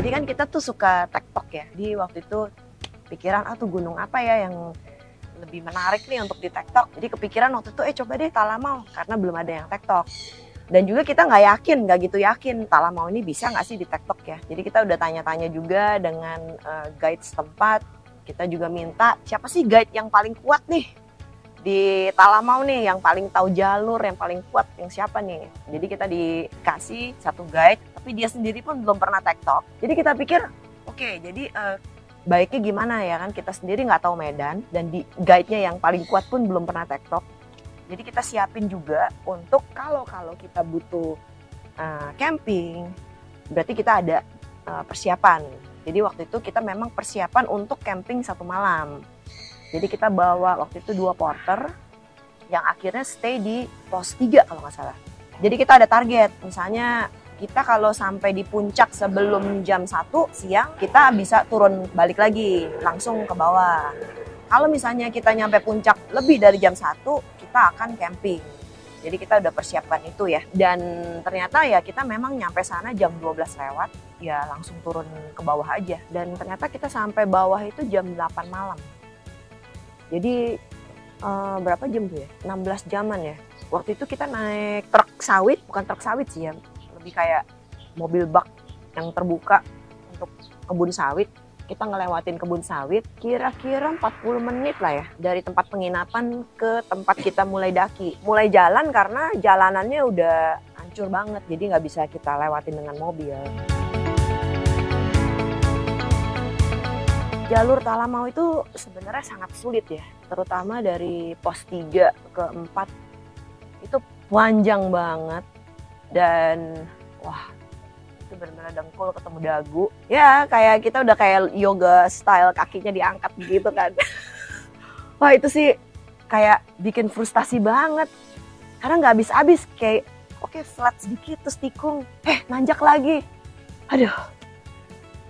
Jadi kan kita tuh suka tektok ya. Di waktu itu pikiran, tuh gunung apa ya yang lebih menarik nih untuk di tektok. Jadi kepikiran waktu itu, coba deh Talamau, karena belum ada yang tektok. Dan juga kita nggak gitu yakin Talamau ini bisa nggak sih di tektok ya. Jadi kita udah tanya-tanya juga dengan guide setempat. Kita juga minta siapa sih guide yang paling kuat nih di Talamau nih, yang paling tahu jalur, yang paling kuat, yang siapa nih. Jadi kita dikasih satu guide, tapi dia sendiri pun belum pernah tektok. Jadi kita pikir, oke, jadi baiknya gimana ya kan, kita sendiri nggak tahu medan, dan di guide-nya yang paling kuat pun belum pernah tektok. Jadi kita siapin juga untuk kalau kita butuh camping, berarti kita ada persiapan. Jadi waktu itu kita memang persiapan untuk camping 1 malam. Jadi kita bawa waktu itu 2 porter yang akhirnya stay di pos 3 kalau nggak salah. Jadi kita ada target, misalnya kita kalau sampai di puncak sebelum jam 1 siang, kita bisa turun balik lagi, langsung ke bawah. Kalau misalnya kita nyampe puncak lebih dari jam 1, kita akan camping. Jadi kita udah persiapkan itu ya. Dan ternyata ya kita memang nyampe sana jam 12 lewat, ya langsung turun ke bawah aja. Dan ternyata kita sampai bawah itu jam 8 malam. Jadi berapa jam tuh ya? 16 jaman ya. Waktu itu kita naik truk sawit, bukan truk sawit sih ya. Lebih kayak mobil bak yang terbuka untuk kebun sawit. Kita ngelewatin kebun sawit kira-kira 40 menit lah ya. Dari tempat penginapan ke tempat kita mulai daki. Mulai jalan karena jalanannya udah hancur banget. Jadi nggak bisa kita lewatin dengan mobil. Jalur Talamau itu sebenarnya sangat sulit ya, terutama dari pos 3 ke 4 itu panjang banget dan wah itu benar-benar dengkul ketemu dagu. Ya kayak kita udah kayak yoga style, kakinya diangkat gitu kan. Wah itu sih kayak bikin frustasi banget karena nggak habis-habis, kayak oke, flat sedikit terus tikung, nanjak lagi, aduh.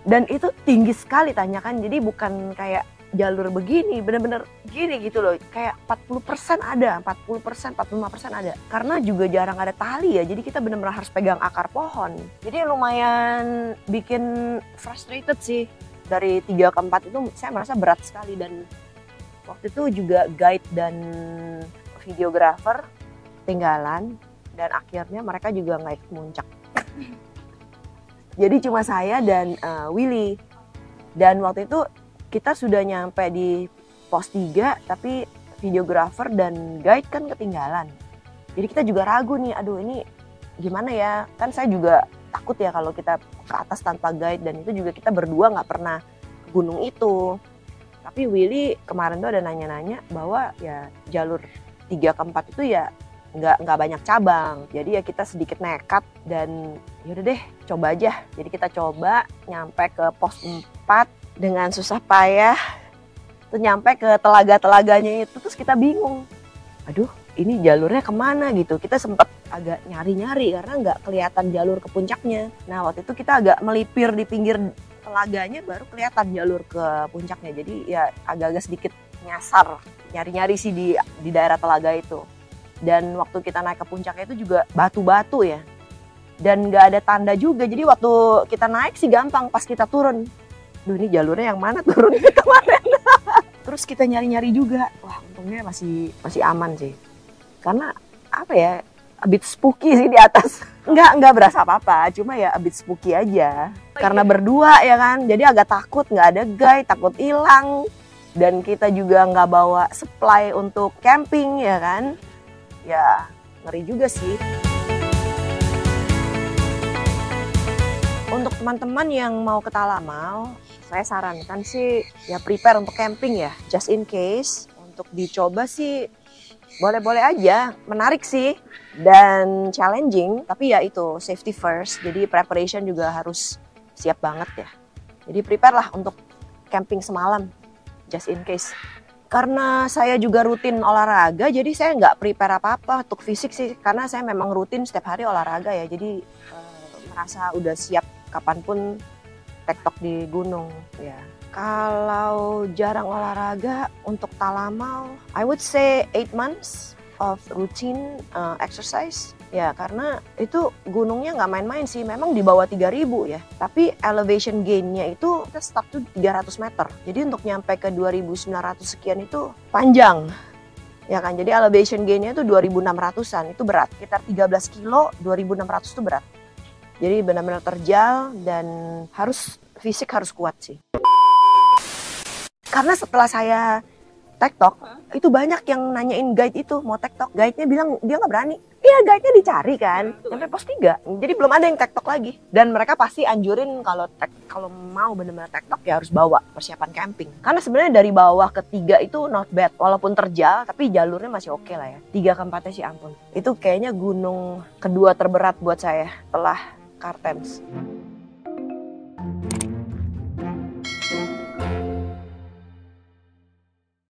Dan itu tinggi sekali tanyakan, jadi bukan kayak jalur begini, bener-bener gini gitu loh. Kayak 40% ada, 40%, 45% ada. Karena juga jarang ada tali ya, jadi kita bener-bener harus pegang akar pohon. Jadi lumayan bikin frustrated sih. Dari 3 ke 4 itu saya merasa berat sekali. Dan waktu itu juga guide dan videographer tinggalan. Dan akhirnya mereka juga nggak ikut muncak. Jadi cuma saya dan Willy. Dan waktu itu kita sudah nyampe di pos 3, tapi videographer dan guide kan ketinggalan. Jadi kita juga ragu nih, aduh ini gimana ya? Kan saya juga takut ya kalau kita ke atas tanpa guide, dan itu juga kita berdua nggak pernah ke gunung itu. Tapi Willy kemarin tuh ada nanya-nanya bahwa ya jalur 3 ke 4 itu ya nggak banyak cabang, jadi ya kita sedikit nekat dan yaudah deh coba aja. Jadi kita coba nyampe ke pos 4 dengan susah payah, terus nyampe ke telaga-telaganya itu, terus kita bingung, aduh ini jalurnya kemana gitu. Kita sempat agak nyari-nyari karena nggak kelihatan jalur ke puncaknya. Nah waktu itu kita agak melipir di pinggir telaganya baru kelihatan jalur ke puncaknya, jadi ya agak-agak sedikit nyasar nyari-nyari sih di daerah telaga itu. Dan waktu kita naik ke puncaknya itu juga batu-batu ya. Dan nggak ada tanda juga. Jadi waktu kita naik sih gampang, pas kita turun, duh ini jalurnya yang mana turun kemarin. Terus kita nyari-nyari juga. Wah untungnya masih aman sih. Karena apa ya, a bit spooky sih di atas. Nggak berasa apa-apa, cuma ya a bit spooky aja. Karena berdua ya kan, jadi agak takut, nggak ada guide, takut hilang. Dan kita juga nggak bawa supply untuk camping ya kan. Ya ngeri juga sih. Untuk teman-teman yang mau ke Talamau, saya sarankan sih ya prepare untuk camping ya, just in case. Untuk dicoba sih boleh-boleh aja, menarik sih dan challenging, tapi ya itu safety first. Jadi preparation juga harus siap banget ya. Jadi prepare lah untuk camping semalam, just in case. Karena saya juga rutin olahraga, jadi saya nggak prepare apa-apa untuk fisik sih. Karena saya memang rutin setiap hari olahraga ya, jadi merasa udah siap kapanpun tektok di gunung ya. Kalau jarang olahraga untuk Talamau, I would say 8 months of routine exercise ya, karena itu gunungnya nggak main-main sih. Memang di bawah 3000 ya, tapi elevation gainnya itu kita start tuh 300 meter. Jadi untuk nyampe ke 2900 sekian itu panjang ya kan. Jadi elevation gainnya itu 2600-an, itu berat. Sekitar 13 kilo, 2600 itu berat. Jadi benar-benar terjal dan fisik harus kuat sih. Karena setelah saya TikTok, itu banyak yang nanyain guide itu, mau TikTok. Guide-nya bilang dia nggak berani. Iya, guide-nya dicari kan, sampai pos 3. Jadi belum ada yang TikTok lagi. Dan mereka pasti anjurin kalau mau benar-benar TikTok ya harus bawa persiapan camping. Karena sebenarnya dari bawah ke 3 itu not bad. Walaupun terjal, tapi jalurnya masih oke lah ya. 3 ke 4-nya sih ampun. Itu kayaknya gunung kedua terberat buat saya setelah Kartens.